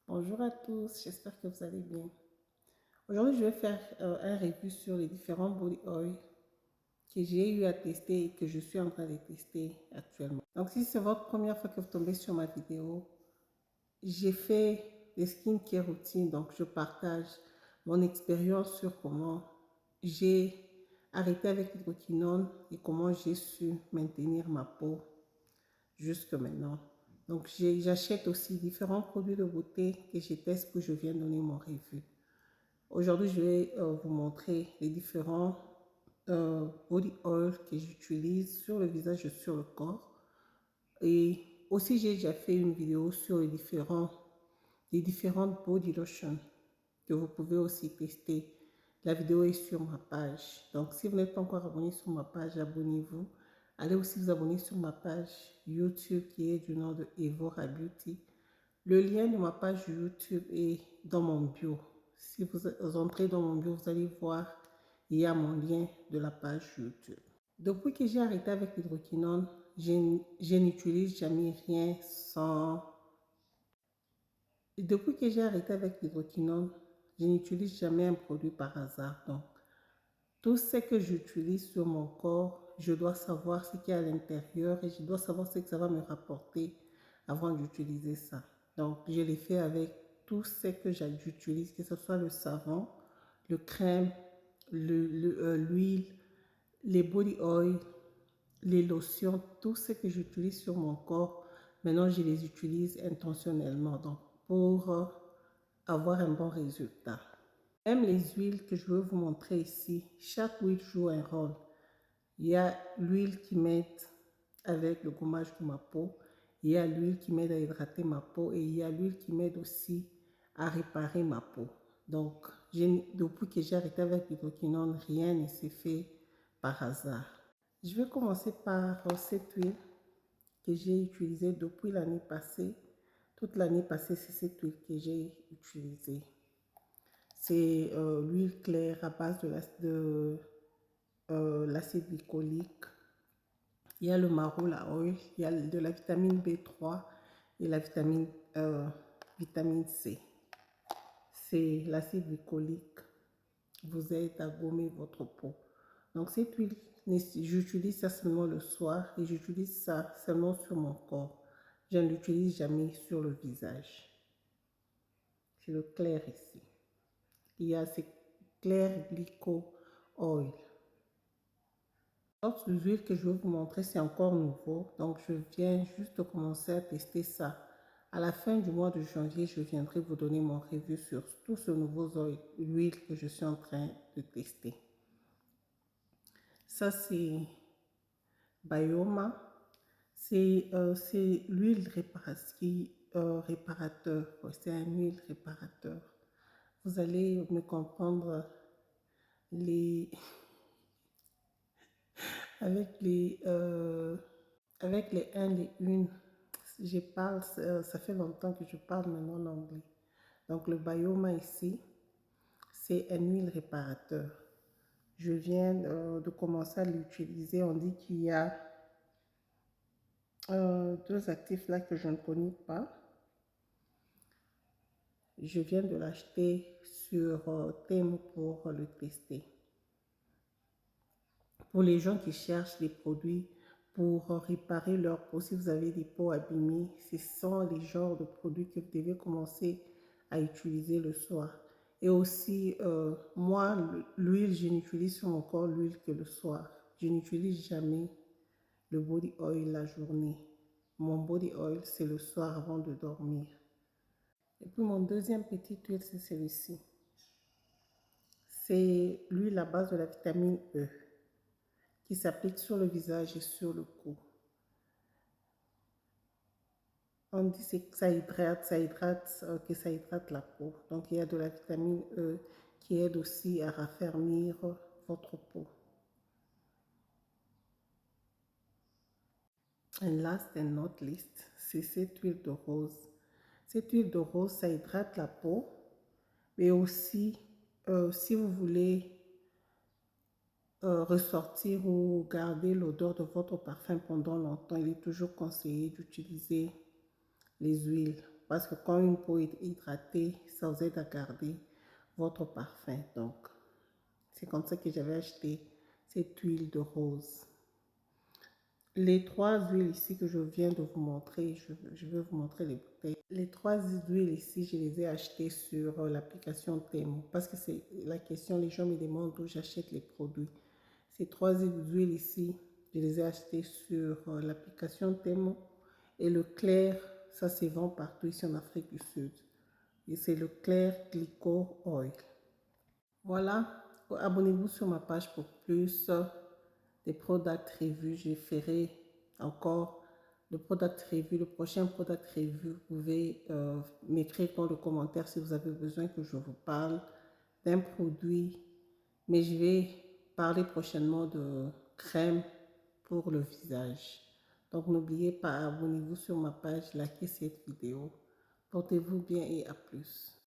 Bonjour à tous, j'espère que vous allez bien. Aujourd'hui, je vais faire un review sur les différents body oil que j'ai eu à tester et que je suis en train de tester actuellement. Donc, si c'est votre première fois que vous tombez sur ma vidéo, j'ai fait des skincare routines, donc je partage mon expérience sur comment j'ai arrêté avec l'hydroquinone et comment j'ai su maintenir ma peau jusque maintenant. Donc, j'achète aussi différents produits de beauté que je teste que je viens donner mon review. Aujourd'hui, je vais vous montrer les différents body oil que j'utilise sur le visage et sur le corps. Et aussi, j'ai déjà fait une vidéo sur les différentes body lotions que vous pouvez aussi tester. La vidéo est sur ma page. Donc, si vous n'êtes pas encore abonné sur ma page, abonnez-vous. Allez aussi vous abonner sur ma page YouTube qui est du nom de Evora Beauty. Le lien de ma page YouTube est dans mon bio. Si vous entrez dans mon bio, vous allez voir, il y a mon lien de la page YouTube. Depuis que j'ai arrêté avec l'hydroquinone, je n'utilise jamais rien sans... Depuis que j'ai arrêté avec l'hydroquinone, je n'utilise jamais un produit par hasard. Donc, tout ce que j'utilise sur mon corps, je dois savoir ce qu'il y a à l'intérieur et je dois savoir ce que ça va me rapporter avant d'utiliser ça. Donc, je l'ai fait avec tout ce que j'utilise, que ce soit le savon, le crème, l'huile, les body oil, les lotions, tout ce que j'utilise sur mon corps. Maintenant, je les utilise intentionnellement donc, pour avoir un bon résultat. Même les huiles que je veux vous montrer ici, chaque huile joue un rôle. Il y a l'huile qui m'aide avec le gommage de ma peau, il y a l'huile qui m'aide à hydrater ma peau et il y a l'huile qui m'aide aussi à réparer ma peau. Donc, depuis que j'ai arrêté avec l'hydroquinone, rien ne s'est fait par hasard. Je vais commencer par cette huile que j'ai utilisée depuis l'année passée. Toute l'année passée, c'est cette huile que j'ai utilisée. C'est l'huile claire à base de l'acide glycolique. Il y a le marula oil, il y a de la vitamine B3 et la vitamine C. C'est l'acide glycolique vous aide à gommer votre peau. Donc cette huile, j'utilise ça seulement le soir et j'utilise ça seulement sur mon corps. Je ne l'utilise jamais sur le visage. C'est le clair ici. Il y a ce clair glyco oil. L'autre huile que je vais vous montrer, c'est encore nouveau. Donc, je viens juste de commencer à tester ça. À la fin du mois de janvier, je viendrai vous donner mon review sur tous ces nouveaux huiles que je suis en train de tester. Ça, c'est Bioma. C'est l'huile réparateur. C'est un huile réparateur. Vous allez me comprendre les... avec les 1, les 1, je parle, ça fait longtemps que je parle maintenant en anglais. Donc le Bioma ici, c'est un huile réparateur. Je viens de commencer à l'utiliser. On dit qu'il y a 2 actifs là que je ne connais pas. Je viens de l'acheter sur Temu pour le tester. Pour les gens qui cherchent des produits pour réparer leur peau, si vous avez des peaux abîmées, ce sont les genres de produits que vous devez commencer à utiliser le soir. Et aussi, moi, l'huile, je n'utilise sur mon corps l'huile que le soir. Je n'utilise jamais le body oil la journée. Mon body oil, c'est le soir avant de dormir. Et puis mon deuxième petite huile, c'est celui-ci. C'est l'huile à base de la vitamine E qui s'applique sur le visage et sur le cou. On dit que ça hydrate, que ça hydrate la peau. Donc il y a de la vitamine E qui aide aussi à raffermir votre peau. And last and not least, c'est cette huile de rose. Cette huile de rose, ça hydrate la peau, mais aussi si vous voulez ressortir ou garder l'odeur de votre parfum pendant longtemps, il est toujours conseillé d'utiliser les huiles Parce que quand une peau est hydratée, ça vous aide à garder votre parfum. Donc, c'est comme ça que j'avais acheté cette huile de rose. Les trois huiles ici que je viens de vous montrer, je vais vous montrer les bouteilles. Les trois huiles ici, je les ai achetées sur l'application Temu parce que c'est la question, les gens me demandent où j'achète les produits. Ces trois huiles ici, je les ai achetées sur l'application Temu et le clair, ça se vend partout ici en Afrique du Sud. Et c'est le clair Glyco Oil. Voilà, abonnez-vous sur ma page pour plus des product reviews. Je ferai encore le product review, le prochain product review. Vous pouvez m'écrire dans le commentaire si vous avez besoin que je vous parle d'un produit. Mais je vais parler prochainement de crème pour le visage. Donc n'oubliez pas, abonnez-vous sur ma page, likez cette vidéo. Portez-vous bien et à plus.